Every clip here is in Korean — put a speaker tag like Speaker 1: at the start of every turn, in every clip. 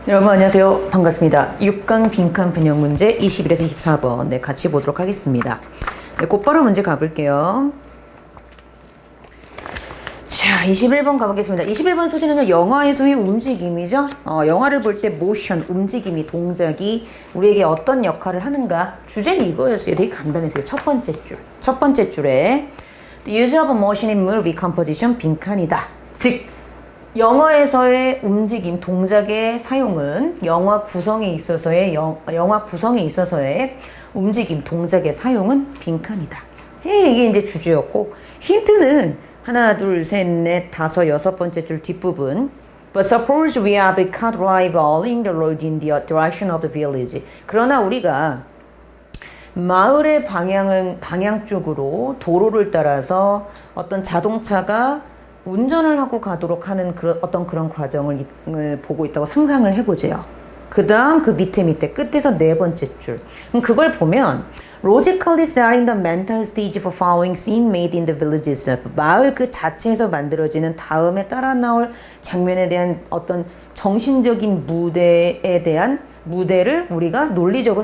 Speaker 1: 여러분 안녕하세요. 반갑습니다. 6강 빈칸 변형 문제 21에서 24번 네, 같이 보도록 하겠습니다. 네, 곧바로 문제 가볼게요. 자, 21번 가보겠습니다. 21번 소재는요, 영화에서의 움직임이죠. 영화를 볼 때 모션, 움직임이, 동작이 우리에게 어떤 역할을 하는가. 주제는 이거였어요. 되게 간단했어요. 첫 번째 줄에 The use of motion in movie composition 빈칸이다. 즉, 영화에서의 움직임, 동작의 사용은 영화 구성에 있어서의 움직임, 동작의 사용은 빈칸이다. 이게 이제 주제였고, 힌트는 하나, 둘, 셋, 넷, 다섯, 여섯 번째 줄 뒷부분. But suppose we have a car driver in the road in the direction of the village. 그러나 우리가 마을의 방향 쪽으로 도로를 따라서 어떤 자동차가 운전을 하고 가도록 하는 그런 과정을 보고 있다고 상상을 해보세요. 그 다음 그 밑에 끝에서 네 번째 줄. 그럼 그걸 보면 Logically setting the mental stage for following scene made in the village itself. 마을 그 자체에서 만들어지는 다음에 따라 나올 장면에 대한 어떤 정신적인 무대를 우리가 논리적으로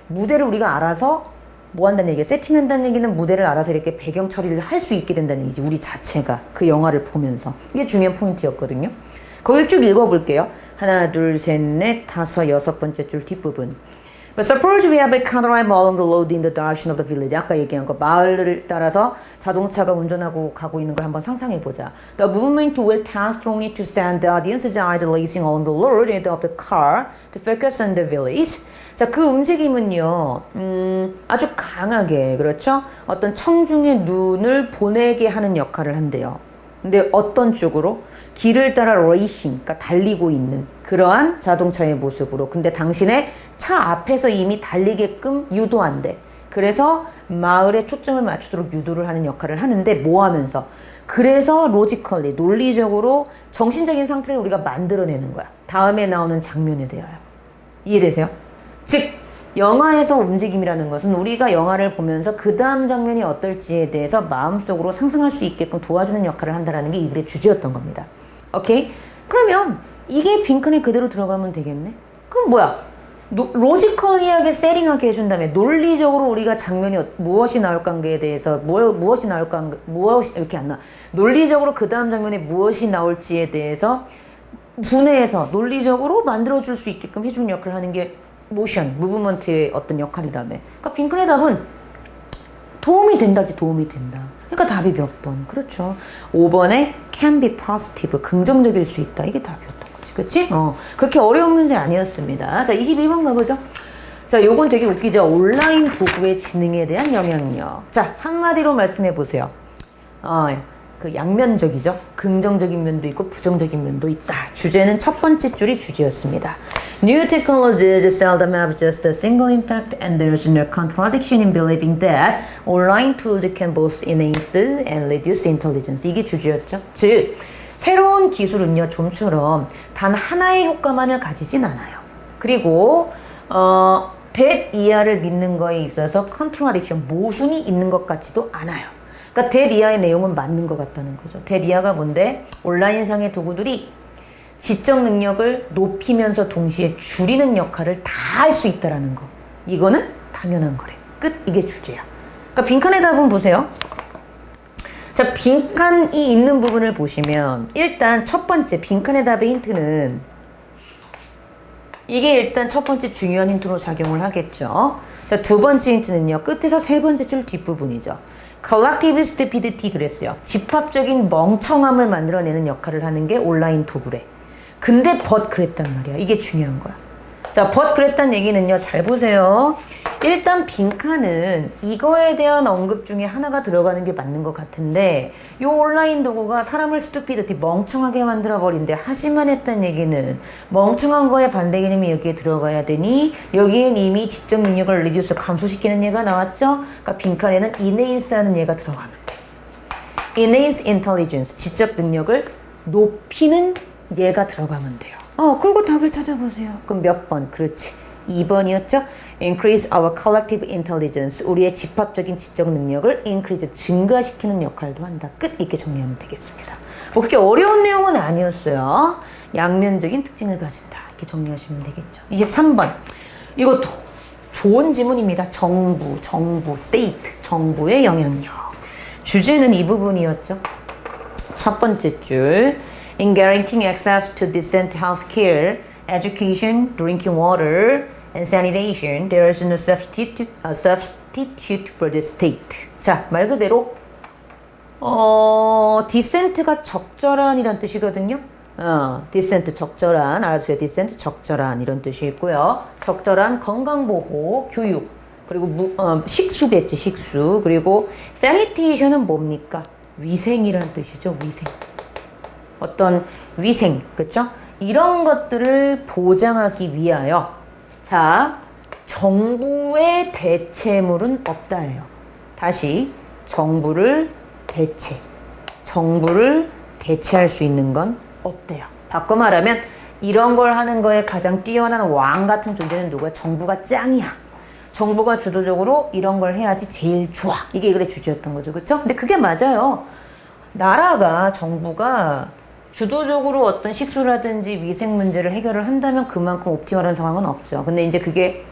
Speaker 1: 무대를 우리가 알아서 뭐 한다는 얘기야? 세팅한다는 얘기는 무대를 알아서 이렇게 배경 처리를 할 수 있게 된다는 얘기지. 우리 자체가 그 영화를 보면서. 이게 중요한 포인트였거든요. 거기를 쭉 읽어볼게요. 하나, 둘, 셋, 넷, 다섯, 여섯 번째 줄 뒷부분. But suppose we have a car driver along the road in the direction of the village. 아까 얘기한 거 마을을 따라서 자동차가 운전하고 가고 있는 걸 한번 상상해보자. The movement will tend strongly to send the audience's eyes racing along the road of the car to focus on the village. 자, 그 움직임은요, 아주 강하게, 그렇죠? 어떤 청중의 눈을 보내게 하는 역할을 한대요. 근데 어떤 쪽으로? 길을 따라 레이싱, 그러니까 달리고 있는 그러한 자동차의 모습으로. 근데 당신의 차 앞에서 이미 달리게끔 유도한대. 그래서 마을에 초점을 맞추도록 유도를 하는 역할을 하는데 뭐 하면서? 그래서 로지컬리, 논리적으로 정신적인 상태를 우리가 만들어내는 거야. 다음에 나오는 장면에 대하여. 이해되세요? 즉, 영화에서 움직임이라는 것은 우리가 영화를 보면서 그 다음 장면이 어떨지에 대해서 마음속으로 상상할 수 있게끔 도와주는 역할을 한다는 게 이 글의 주제였던 겁니다. 오케이? 그러면 이게 빈칸에 그대로 들어가면 되겠네? 그럼 뭐야? 로지컬리하게 세팅하게 해준 다음에 논리적으로 우리가 장면이 무엇이 나올까에 대해서 무엇이 이렇게 안 나. 논리적으로 그 다음 장면에 무엇이 나올지에 대해서 두뇌에서 논리적으로 만들어줄 수 있게끔 해주는 역할을 하는 게 모션, 무브먼트의 어떤 역할이라며. 그러니까 빈칸의 답은 도움이 된다. 그러니까 답이 몇 번? 그렇죠. 5번에 can be positive, 긍정적일 수 있다. 이게 답이었던 거지. 그치? 그렇게 어려운 문제 아니었습니다. 자, 22번 가보죠. 자, 요건 되게 웃기죠. 온라인 도구의 지능에 대한 영향력. 자, 한마디로 말씀해 보세요. 그 양면적이죠. 긍정적인 면도 있고 부정적인 면도 있다. 주제는 첫 번째 줄이 주제였습니다. New technologies seldom have just a single impact, and there's no contradiction in believing that online tools can both enhance and reduce intelligence. 이게 주제였죠. 즉, 새로운 기술은요, 좀처럼 단 하나의 효과만을 가지진 않아요. 그리고 that 이하를 믿는 거에 있어서 contradiction, 모순이 있는 것 같지도 않아요. 그러니까 that 이하의 내용은 맞는 것 같다는 거죠. that 이하가 뭔데? 온라인상의 도구들이 지적 능력을 높이면서 동시에 줄이는 역할을 다 할 수 있다라는 거. 이거는 당연한 거래. 끝. 이게 주제야. 그러니까 빈칸의 답은 보세요. 자, 빈칸이 있는 부분을 보시면 일단 첫 번째 빈칸의 답의 힌트는 이게 일단 첫 번째 중요한 힌트로 작용을 하겠죠. 자, 두 번째 힌트는요. 끝에서 세 번째 줄 뒷부분이죠. Collective stupidity 그랬어요. 집합적인 멍청함을 만들어내는 역할을 하는 게 온라인 도구래. 근데 but 그랬단 말이야. 이게 중요한 거야. 자, but 그랬단 얘기는요. 잘 보세요. 일단 빈칸은 이거에 대한 언급 중에 하나가 들어가는 게 맞는 것 같은데 이 온라인 도구가 사람을 stupidity, 멍청하게 만들어버린대. 하지만 했단 얘기는 멍청한 거에 반대 개념이 여기에 들어가야 되니 여기엔 이미 지적 능력을 reduce, 감소시키는 얘가 나왔죠? 그러니까 빈칸에는 enhance 하는 얘가 들어가면 돼. enhance intelligence, 지적 능력을 높이는 얘가 들어가면 돼요. 그리고 답을 찾아보세요. 그럼 몇 번? 그렇지. 2번이었죠? Increase our collective intelligence. 우리의 집합적인 지적 능력을 increase, 증가시키는 역할도 한다. 끝. 이렇게 정리하면 되겠습니다. 뭐 그렇게 어려운 내용은 아니었어요. 양면적인 특징을 가진다. 이렇게 정리하시면 되겠죠. 23번. 이것도 좋은 지문입니다. 정부, state, 정부의 영향력. 주제는 이 부분이었죠. 첫 번째 줄. In guaranteeing access to decent health care, education, drinking water, and sanitation, there is no substitute for the state. 자, 말 그대로 decent가 적절한이란 뜻이거든요. decent 적절한, 알아두세요. decent 적절한 이런 뜻이 있고요. 적절한 건강보호, 교육, 그리고 식수겠지, 식수. 그리고 sanitation은 뭡니까? 위생이란 뜻이죠. 위생. 어떤 위생, 그렇죠? 이런 것들을 보장하기 위하여 자, 정부의 대체물은 없다예요. 다시 정부를 대체할 수 있는 건 없대요. 바꿔 말하면 이런 걸 하는 거에 가장 뛰어난 왕 같은 존재는 누구야? 정부가 짱이야. 정부가 주도적으로 이런 걸 해야지 제일 좋아. 이게 이글의 주제였던 거죠. 그렇죠? 근데 그게 맞아요. 나라가 정부가 주도적으로 어떤 식수라든지 위생 문제를 해결을 한다면 그만큼 옵티멀한 상황은 없죠. 근데 이제 그게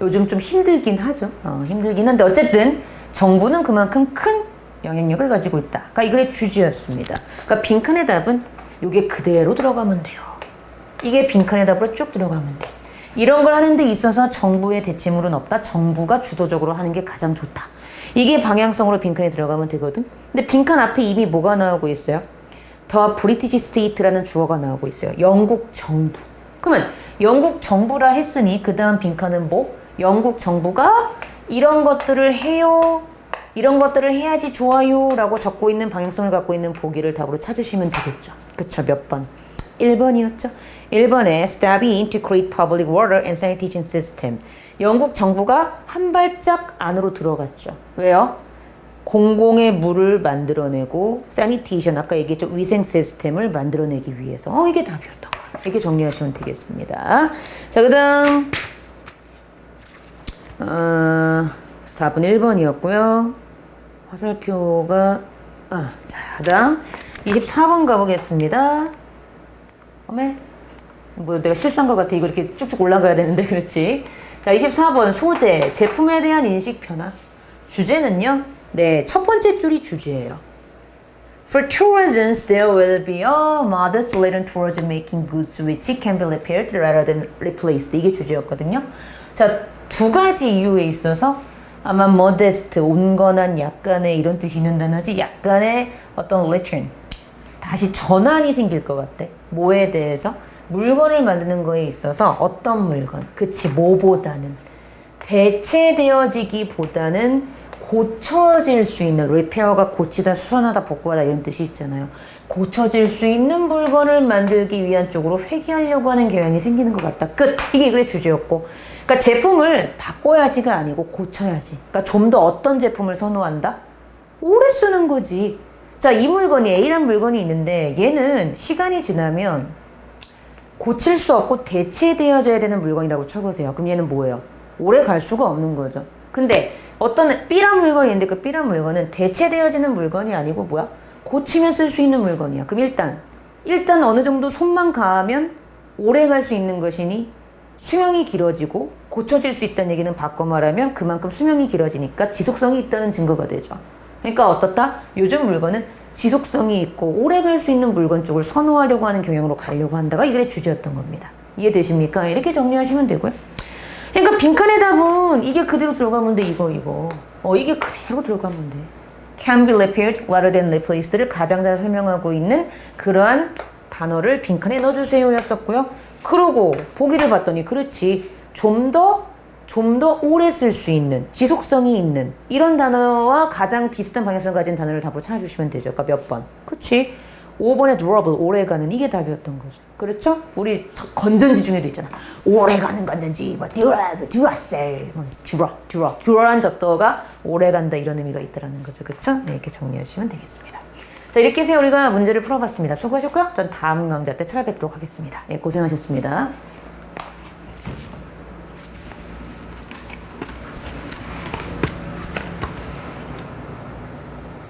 Speaker 1: 요즘 좀 힘들긴 하죠. 힘들긴 한데 어쨌든 정부는 그만큼 큰 영향력을 가지고 있다. 그러니까 이 글의 주제였습니다. 그러니까 빈칸의 답은 이게 그대로 들어가면 돼요. 이게 빈칸의 답으로 쭉 들어가면 돼. 이런 걸 하는 데 있어서 정부의 대체물은 없다. 정부가 주도적으로 하는 게 가장 좋다. 이게 방향성으로 빈칸에 들어가면 되거든. 근데 빈칸 앞에 이미 뭐가 나오고 있어요? The British State라는 주어가 나오고 있어요. 영국 정부. 그러면 영국 정부라 했으니 그 다음 빈칸은 뭐? 영국 정부가 이런 것들을 해요. 이런 것들을 해야지 좋아요 라고 적고 있는 방향성을 갖고 있는 보기를 답으로 찾으시면 되겠죠. 그쵸? 몇 번? 1번이었죠. 1번에 stepping to create public water and sanitation system. 영국 정부가 한 발짝 안으로 들어갔죠. 왜요? 공공의 물을 만들어내고 sanitation, 아까 얘기했죠. 위생 시스템을 만들어내기 위해서. 이게 답이었던 거예요. 이렇게 정리하시면 되겠습니다. 자, 그 다음 답은 1번이었고요. 화살표가 자, 그 다음 24번 가보겠습니다. 뭐 내가 실수한 것 같아. 이거 이렇게 쭉쭉 올라가야 되는데. 그렇지. 자, 24번 소재, 제품에 대한 인식 변화. 주제는요. 네, 첫 번째 줄이 주제예요. For tourism, there will be a modest lean towards making goods which can be repaired rather than replaced. 이게 주제였거든요. 자, 두 가지 이유에 있어서 아마 modest, 온건한, 약간의 이런 뜻이 있는 단어지. 약간의 어떤 return, 다시 전환이 생길 것 같아. 뭐에 대해서? 물건을 만드는 거에 있어서 어떤 물건, 그치, 뭐보다는 대체되어지기보다는 고쳐질 수 있는, 리페어가 고치다, 수선하다, 복구하다 이런 뜻이 있잖아요. 고쳐질 수 있는 물건을 만들기 위한 쪽으로 회귀하려고 하는 경향이 생기는 것 같다. 끝. 이게 이글의 주제였고, 그러니까 제품을 바꿔야지가 아니고 고쳐야지. 그러니까 좀 더 어떤 제품을 선호한다? 오래 쓰는 거지. 자, 이 물건이 A라는 물건이 있는데 얘는 시간이 지나면 고칠 수 없고 대체되어져야 되는 물건이라고 쳐보세요. 그럼 얘는 뭐예요? 오래 갈 수가 없는 거죠. 근데 어떤 B란 물건이 있는데 그 B란 물건은 대체되어지는 물건이 아니고 뭐야? 고치면 쓸 수 있는 물건이야. 그럼 일단 어느 정도 손만 가면 오래 갈 수 있는 것이니 수명이 길어지고 고쳐질 수 있다는 얘기는 바꿔 말하면 그만큼 수명이 길어지니까 지속성이 있다는 증거가 되죠. 그러니까 어떻다? 요즘 물건은 지속성이 있고 오래 갈 수 있는 물건 쪽을 선호하려고 하는 경향으로 가려고 한다가 이게 주제였던 겁니다. 이해되십니까? 이렇게 정리하시면 되고요. 그러니까 빈칸의 답은 이게 그대로 들어가면 돼. 이거. 이게 그대로 들어가면 돼. Can be repaired rather than replaced를 가장 잘 설명하고 있는 그러한 단어를 빈칸에 넣어주세요 였었고요. 그러고 보기를 봤더니 그렇지. 좀 더 오래 쓸 수 있는, 지속성이 있는 이런 단어와 가장 비슷한 방향성을 가진 단어를 답으로 찾아주시면 되죠. 그러니까 몇 번? 그치? 5번의 durable, 오래가는, 이게 답이었던 거죠. 그렇죠? 우리 건전지 중에도 있잖아. 오래가는 건전지, 뭐 듀라셀, 듀라란 접두어가 오래간다 이런 의미가 있다라는 거죠. 그렇죠? 네, 이렇게 정리하시면 되겠습니다. 자, 이렇게 해서 우리가 문제를 풀어봤습니다. 수고하셨고요. 전 다음 강좌 때 찾아뵙도록 하겠습니다. 네, 고생하셨습니다.